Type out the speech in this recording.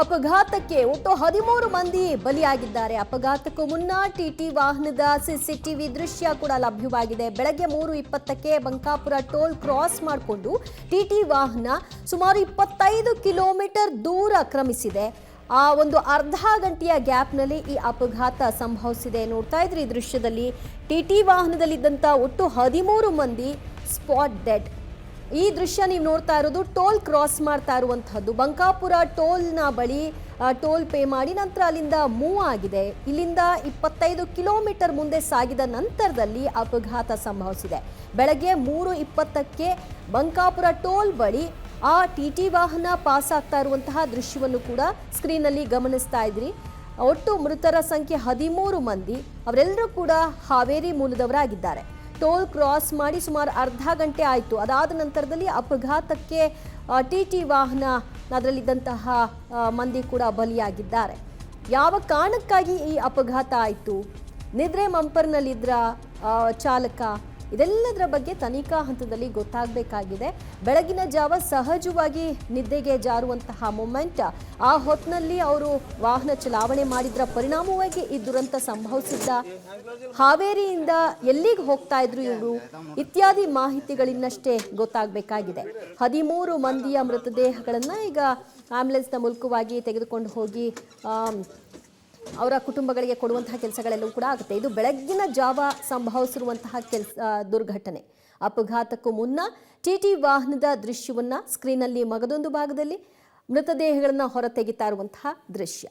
ಅಪಘಾತಕ್ಕೆ ಒಟ್ಟು 13 ಮಂದಿ ಬಲಿಯಾಗಿದ್ದಾರೆ. ಅಪಘಾತಕ್ಕೂ ಮುನ್ನ ಟಿಟಿ ವಾಹನದ ಸಿಸಿಟಿವಿ ದೃಶ್ಯ ಕೂಡ ಲಭ್ಯವಾಗಿದೆ. ಬೆಳಗ್ಗೆ 3:20ಕ್ಕೆ ಬಂಕಾಪುರ ಟೋಲ್ ಕ್ರಾಸ್ ಮಾಡಿಕೊಂಡು ಟಿಟಿ ವಾಹನ ಸುಮಾರು 25 ಕಿಲೋಮೀಟರ್ ದೂರ ಕ್ರಮಿಸಿದೆ. ಆ ಒಂದು ಅರ್ಧ ಗಂಟೆಯ ಗ್ಯಾಪ್ನಲ್ಲಿ ಈ ಅಪಘಾತ ಸಂಭವಿಸಿದೆ. ನೋಡ್ತಾ ಇದ್ರಿ ಈ ದೃಶ್ಯದಲ್ಲಿ ಟಿಟಿ ವಾಹನದಲ್ಲಿದ್ದಂಥ ಒಟ್ಟು 13 ಮಂದಿ ಸ್ಪಾಟ್ ಡೆಡ್. ಈ ದೃಶ್ಯ ನೀವು ನೋಡ್ತಾ ಇರೋದು ಟೋಲ್ ಕ್ರಾಸ್ ಮಾಡ್ತಾ ಇರುವಂತಹದ್ದು. ಬಂಕಾಪುರ ಟೋಲ್ನ ಬಳಿ ಟೋಲ್ ಪೇ ಮಾಡಿ ನಂತರ ಅಲ್ಲಿಂದ ಮೂವ್ ಆಗಿದೆ. ಇಲ್ಲಿಂದ 25 ಕಿಲೋಮೀಟರ್ ಮುಂದೆ ಸಾಗಿದ ನಂತರದಲ್ಲಿ ಅಪಘಾತ ಸಂಭವಿಸಿದೆ. ಬೆಳಗ್ಗೆ 3:20ಕ್ಕೆ ಬಂಕಾಪುರ ಟೋಲ್ ಬಳಿ ಆ ಟಿಟಿ ವಾಹನ ಪಾಸ್ ಆಗ್ತಾ ಇರುವಂತಹ ದೃಶ್ಯವನ್ನು ಕೂಡ ಸ್ಕ್ರೀನಲ್ಲಿ ಗಮನಿಸ್ತಾ ಇದ್ರಿ. ಒಟ್ಟು ಮೃತರ ಸಂಖ್ಯೆ 13 ಮಂದಿ. ಅವರೆಲ್ಲರೂ ಕೂಡ ಹಾವೇರಿ ಮೂಲದವರಾಗಿದ್ದಾರೆ. ಟೋಲ್ ಕ್ರಾಸ್ ಮಾಡಿ ಸುಮಾರು ಅರ್ಧ ಗಂಟೆ ಆಯಿತು. ಅದಾದ ನಂತರದಲ್ಲಿ ಅಪಘಾತಕ್ಕೆ ಟಿಟಿ ವಾಹನ ಅದರಲ್ಲಿದ್ದಂತಹ ಮಂದಿ ಕೂಡ ಬಲಿಯಾಗಿದ್ದಾರೆ. ಯಾವ ಕಾರಣಕ್ಕಾಗಿ ಈ ಅಪಘಾತ ಆಯಿತು, ನಿದ್ರೆ ಮಂಪರ್ನಲ್ಲಿದ್ರ ಚಾಲಕ, ಇದೆಲ್ಲದರ ಬಗ್ಗೆ ತನಿಖಾ ಹಂತದಲ್ಲಿ ಗೊತ್ತಾಗಬೇಕಾಗಿದೆ. ಬೆಳಗಿನ ಜಾವ ಸಹಜವಾಗಿ ನಿದ್ದೆಗೆ ಜಾರುವಂತಹ ಮೊಮೆಂಟ್, ಆ ಹೊತ್ತಿನಲ್ಲಿ ಅವರು ವಾಹನ ಚಲಾವಣೆ ಮಾಡಿದ್ರ ಪರಿಣಾಮವಾಗಿ ಈ ದುರಂತ ಸಂಭವಿಸಿದ್ದ. ಹಾವೇರಿಯಿಂದ ಎಲ್ಲಿಗೆ ಹೋಗ್ತಾ ಇದ್ರು ಇವರು ಇತ್ಯಾದಿ ಮಾಹಿತಿಗಳಿನ್ನಷ್ಟೇ ಗೊತ್ತಾಗಬೇಕಾಗಿದೆ. 13 ಮಂದಿಯ ಮೃತದೇಹಗಳನ್ನು ಈಗ ಆಂಬ್ಯುಲೆನ್ಸ್ನ ಮೂಲಕವಾಗಿ ತೆಗೆದುಕೊಂಡು ಹೋಗಿ ಅವರ ಕುಟುಂಬಗಳಿಗೆ ಕೊಡುವಂತಹ ಕೆಲಸಗಳೆಲ್ಲವೂ ಕೂಡ ಆಗುತ್ತೆ. ಇದು ಬೆಳಗ್ಗಿನ ಜಾವ ಸಂಭವಿಸಿರುವಂತಹ ದುರ್ಘಟನೆ. ಅಪಘಾತಕ್ಕೂ ಮುನ್ನ ಟಿಟಿ ವಾಹನದ ದೃಶ್ಯವನ್ನ ಸ್ಕ್ರೀನಲ್ಲಿ ಮಗದೊಂದು ಭಾಗದಲ್ಲಿ ಮೃತದೇಹಗಳನ್ನು ಹೊರತೆಗಿತಾ ಇರುವಂತಹ ದೃಶ್ಯ.